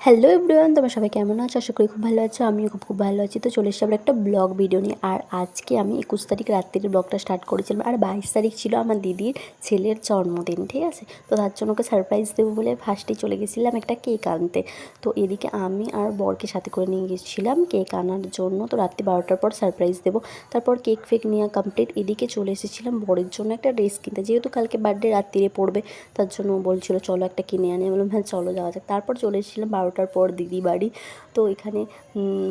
Hello everyone, তোমরা সবাই কেমন আছো? আশা করি খুব ভালো আছো। আমিও খুব ভালো আছি। তো চলে এসেছি আবার একটা ব্লগ ভিডিও নিয়ে। আর আজকে আমি 21 তারিখ রাত্রির ব্লগটা স্টার্ট করেছিলাম। আর 22 তারিখ ছিল আমার দিদির ছেলের জন্মদিন, ঠিক আছে? তো তার জন্য ওকে সারপ্রাইজ দেবো বলে ফার্স্টেই চলে গেছিলাম একটা কেক আনতে। তো এদিকে আমি আর বরকে সাথে করে নিয়ে গেছিলাম কেক আনার জন্য। তো রাত্রি 12টার পর সারপ্রাইজ দেবো। তারপর কেক ফেক নেওয়া কমপ্লিট। এদিকে চলে এসেছিলাম বরের জন্য একটা ড্রেস কিনতে, যেহেতু কালকে বার্থডে রাত্রিরে পড়বে। তার জন্য বলছিল চলো একটা কিনে আনি। আমি বললাম হ্যাঁ চলো যাওয়া যাক। তারপর চলে এসেছিলাম 12টার পর দিদি বাড়ি। তো এখানে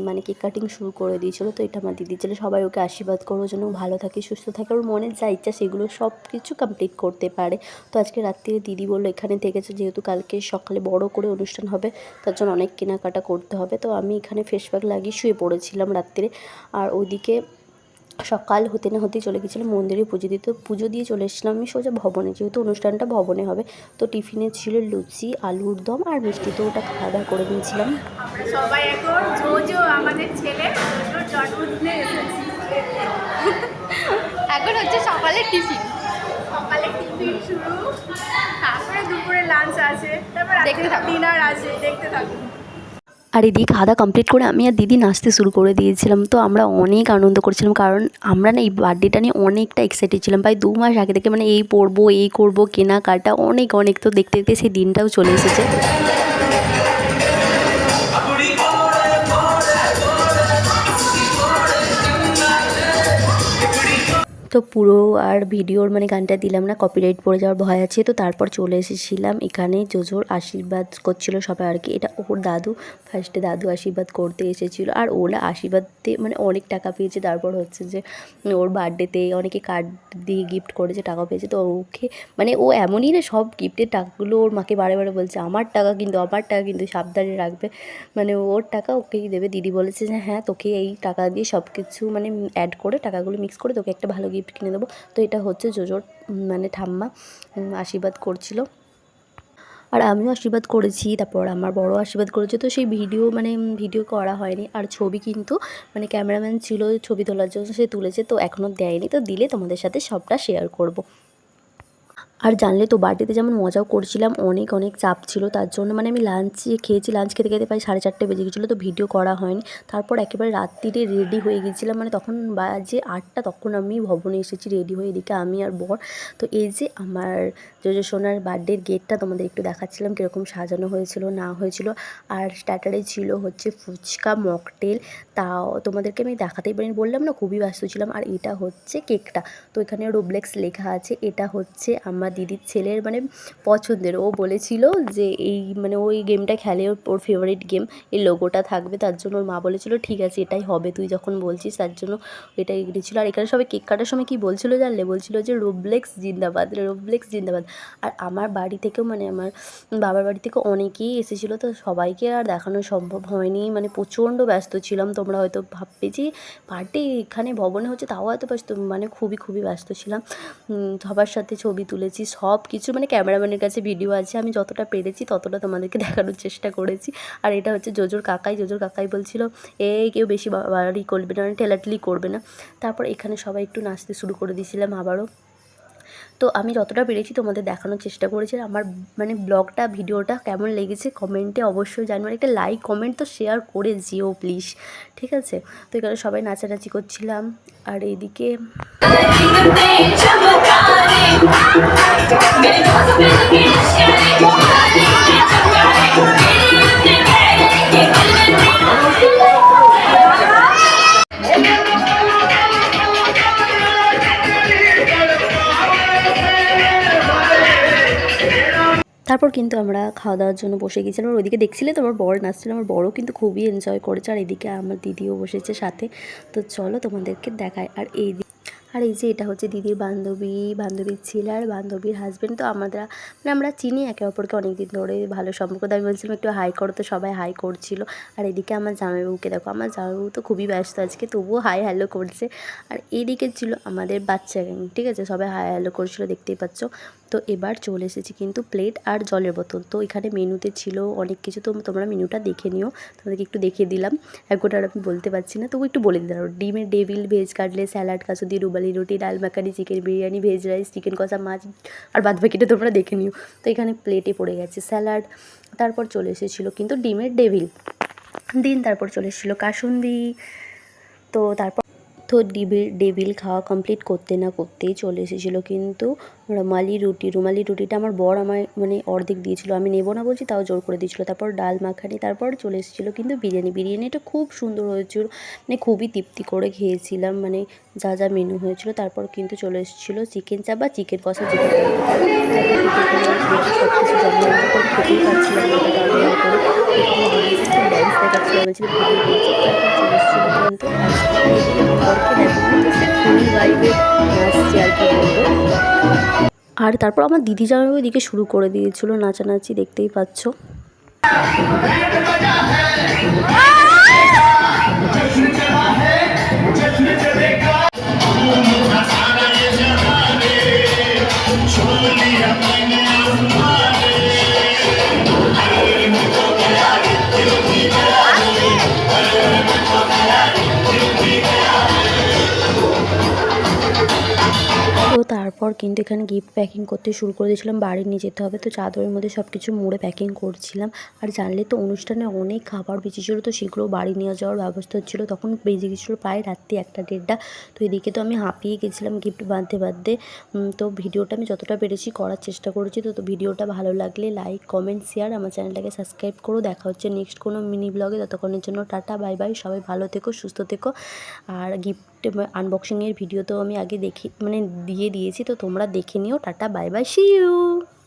মানে কেক কাটিং শুরু করে দিয়েছিলো। তো এটা আমার দিদির ছেলে, সবাই ওকে আশীর্বাদ করো যেন ভালো থাকে, সুস্থ থাকে, ওর মনের যা ইচ্ছা সেগুলো সব কিছু কমপ্লিট করতে পারে। তো আজকে রাত্রিরে দিদি বললো এখানে থেকেছে, যেহেতু কালকে সকালে বড় করে অনুষ্ঠান হবে, তার জন্য অনেক কেনাকাটা করতে হবে। তো আমি এখানে ফেস প্যাক লাগিয়ে শুয়ে পড়েছিলাম রাত্রে। আর ওইদিকে সকাল হতে না হতেই চলে গেছিলাম মন্দিরে পুজো দিতে। পুজো দিয়ে চলে এসেছিলাম আমি সোজা ভবনে, যেহেতু অনুষ্ঠানটা ভবনে হবে। তো টিফিনে ছিল লুচি, আলুর দম আর মিষ্টি। তো ওটা খাওয়া দাওয়া করে নিয়েছিলাম। আমরা সবাই এখন জো আমাদের ছেলে জোজোর জন্মদিনে এসেছি। এখন হচ্ছে সকালের টিফিন। সকালে টিফিন শুরু, তারপরে দুপুরে লাঞ্চ আছে, তারপর দেখতে থাকো। ডিনার আছে, দেখতে থাকুন। আর এদিকে খাওয়া দাওয়া কমপ্লিট করে আমি আর দিদি নাচতে শুরু করে দিয়েছিলাম। তো আমরা অনেক আনন্দ করছিলাম, কারণ আমরা না এই বার্থডেটা নিয়ে অনেকটা এক্সাইটেড ছিলাম। প্রায় 2 মাস আগে থেকে, মানে এই পরবো, এই করবো, কেনাকাটা অনেক অনেক। তো দেখতে দেখতে সেই দিনটাও চলে এসেছে। তো পুরো আর ভিডিওর মানে গানটা দিলাম না, কপিরাইট পড়ে যাওয়ার ভয় আছে। তো তারপর চলে এসেছিলাম এখানে। জোজোর আশীর্বাদ করছিল সবাই আর কি। এটা ওর দাদু, ফার্স্টে দাদু আশীর্বাদ করতে এসেছিলো। আর ওরা আশীর্বাদে মানে অনেক টাকা পেয়েছে। তারপর হচ্ছে যে ওর বার্থডেতে অনেকে কার্ড দিয়ে গিফট করেছে, টাকা পেয়েছে। তো ওকে মানে ও এমনই না, সব গিফটের টাকাগুলো ওর মাকে বারে বারে বলছে আমার টাকা কিন্তু, আমার টাকা কিন্তু সাবধানে রাখবে, মানে ওর টাকা ওকেই দেবে। দিদি বলেছে যে হ্যাঁ তোকে এই টাকা দিয়ে সব কিছু মানে অ্যাড করে, টাকাগুলো মিক্স করে তোকে একটা ভালো গিফট কিনে দেবো। তো এটা হচ্ছে জোজোর মানে ঠাম্মা আশীর্বাদ করছিল। আর আমিও আশীর্বাদ করেছি, তারপর আমার বড় আশীর্বাদ করেছে। তো সেই ভিডিও মানে ভিডিও করা হয়নি। আর ছবি কিন্তু মানে ক্যামেরাম্যান ছিল ছবি তোলার জন্য, সে তুলেছে। তো এখনও দেয়নি, তো দিলে তোমাদের সাথে সবটা শেয়ার করব। আর জানলে তো বার্থডেতে যেমন মজাও করছিলাম, অনেক অনেক চাপ ছিল। তার জন্য মানে আমি লাঞ্চে খেয়েছি, লাঞ্চ খেতে খেতে প্রায় 4:30 বেজে গেছিলো। তো ভিডিও করা হয়নি। তারপর একেবারে রাত্রিরে রেডি হয়ে গেছিলাম, মানে তখন বাজে 8টা, তখন আমি ভবনে এসেছি রেডি হয়ে। এদিকে আমি আর বর। তো এই যে আমার জোজো সোনার বার্থডের গেটটা তোমাদের একটু দেখাচ্ছিলাম কীরকম সাজানো হয়েছিল না হয়েছিল। আর স্টার্টারে ছিল হচ্ছে ফুচকা, মকটেল। তাও তোমাদেরকে আমি দেখাতেই পারিনি, বললাম না খুবই ব্যস্ত ছিলাম। আর এটা হচ্ছে কেকটা। তো এখানে রোবলেক্স লেখা আছে। এটা হচ্ছে আমার দিদির ছেলের মানে পছন্দের। ও বলেছিল যে এই মানে ওই গেমটা খেলে, ওর ফেভারিট গেম, এই লোগোটা থাকবে। তার জন্য ওর মা বলেছিল ঠিক আছে এটাই হবে, তুই যখন বলছিস। তার জন্য এটাই দিয়েছিল। আর এখানে সবাই কেক কাটার সময় কী বলছিল জানলে? বলছিল যে রোবলেক্স জিন্দাবাদ, রোবলেক্স জিন্দাবাদ। আর আমার বাড়ি থেকেও মানে আমার বাবার বাড়ি থেকে অনেকেই এসেছিলো। তো সবাইকে আর দেখানো সম্ভব হয়নি, মানে প্রচণ্ড ব্যস্ত ছিলাম। তোমরা হয়তো ভাববে যে পার্টি এখানে ভবনে হচ্ছে, তাও হয়তো ব্যস্ত, মানে খুবই খুবই ব্যস্ত ছিলাম। সবার সাথে ছবি তুলেছি, সব কিছু মানে ক্যামেরাম্যানের কাছে ভিডিও আছে, আমি যতটা পেরেছি ততটা তোমাদেরকে দেখানোর চেষ্টা করেছি। আর এটা হচ্ছে জোজোর কাকাই বলছিল কেউ বেশি বাড়াবাড়ি করবে না, মানে ঠেলাঠেলি করবে না। তারপর এখানে সবাই একটু নাচতে শুরু করে দিয়েছিলাম আবারও। তো আমি যতটা পেরেছি তোমাদের দেখানোর চেষ্টা করেছি। আমার মানে ব্লগটা, ভিডিওটা কেমন লেগেছে কমেন্টে অবশ্যই জানবেন। একটা লাইক, কমেন্ট তো শেয়ার করে যেও প্লিজ, ঠিক আছে? তো এখানে সবাই নাচানাচি করছিলাম। আর এইদিকে তারপর কিন্তু আমরা খাওয়া দাওয়ার জন্য বসে গেছিলাম। আর ওইদিকে দেখছিলে তোমার বর নাচছিল, আমার বড়ও কিন্তু খুবই এনজয় করেছে। আর এদিকে আমার দিদিও বসেছে সাথে। তো চলো তোমাদেরকে দেখায়। আর এই যে এটা হচ্ছে দিদির বান্ধবীর ছেলে আর বান্ধবীর হাজব্যান্ড। তো আমরা চিনি একে অপরকে অনেক দিন ধরে, ভালো সম্পর্ক। তো আমি বলছিলাম একটু হাই করো, তো সবাই হাই করছিল। আর এদিকে আমার জামাইবাবুকে দেখো, আমার জামাইবাবু তো খুবই ব্যস্ত আজকে, তবুও হাই হ্যালো করছে। আর এইদিকে ছিল আমাদের বাচ্চা গ্যাং, ঠিক আছে? সবাই হাই হ্যালো করছিল, দেখতেই পাচ্ছ। তো এবার চলে এসেছি কিন্তু প্লেট আর জলের বোতল। তো এখানে মেনুতে ছিল অনেক কিছু, তো তোমরা মেনুটা দেখে নিও। তোমাদেরকে একটু দেখিয়ে দিলাম। এক গোটা আর আমি বলতে পারছি না, তবু একটু বলে দিলাম। ডিমের ডেভিল, ভেজ কাটলেট, স্যালাড, কাসুদি, রুবালি রুটি, ডাল makhani, chicken biryani, veg rice, chicken কষা, মাছ, আর বাদ বাকিটা তোমরা দেখে নিও। তো এখানে প্লেটে পড়ে গেছে স্যালাড, তারপর চলে এসেছিলো কিন্তু ডিমের ডেভিল দিন। তারপর চলে এসেছিলো কাসুন্দি। তো তারপর ডেভিল খাওয়া কমপ্লিট করতে না করতেই চলে এসেছিলো কিন্তু রুমালি রুটিটা আমার বর আমায় মানে অর্ধেক দিয়েছিল, আমি নেবো না বলছি তাও জোর করে দিয়েছিলো। তারপর ডাল মাখানি, তারপর চলে এসেছিলো কিন্তু বিরিয়ানিটা খুব সুন্দর হয়েছিল, মানে খুবই তৃপ্তি করে খেয়েছিলাম, মানে যা যা মেনু হয়েছিল। তারপর কিন্তু চলে এসেছিলো চিকেন চাপ বা চিকেন কষা যেটা বলতে পারো। সব কিছু জমা করে খেতেই পারছিলাম না, এটা তাড়াতাড়ি করে এখানে দিদিকে খুব ড্যান্স দেখাচ্ছিলো, বলছিল ভিডিও করছি। তারপর চলে এসেছিলো কিন্তু আইসক্রিম, এদিকে বরকে দেখো তো সে ফুল ভাইবে নাচছে আর কি বলবো। আর তারপর আমার দিদি জামাইবাবু এদিকে শুরু করে দিয়েছিল নাচানাচি, দেখতেই পাচ্ছ। তো তারপর কিন্তু এখানে গিফট প্যাকিং করতে শুরু করে দিয়েছিলাম, বাড়ি নিয়ে যেতে হবে, তো চাদরের মধ্যে সব কিছু মুড়ে প্যাকিং করছিলাম। আর জানলে তো অনুষ্ঠানে অনেক খাবার বেঁচেছিলো, তো সেগুলো বাড়ি নিয়ে যাওয়ার ব্যবস্থা হচ্ছিলো। তখন বেজে গেছিলো প্রায় রাত্রি 1টা 1:30। তো এদিকে তো আমি হাঁপিয়ে গেছিলাম গিফট বাঁধতে। তো ভিডিওটা আমি যতটা পেরেছি করার চেষ্টা করেছি। তো ভিডিওটা ভালো লাগলে লাইক, কমেন্ট, শেয়ার, আমার চ্যানেলটাকে সাবস্ক্রাইব করো। দেখা হচ্ছে নেক্সট কোনো মিনি ব্লগে, ততক্ষণের জন্য টাটা, বাই বাই, সবাই ভালো থেকো, সুস্থ থেকো। আর গিফট আনবক্সিংয়ের ভিডিও তো আমি আগে দিয়ে দিয়েছি, তো তোমরা দেখে নিও। Tata, bye bye, see you.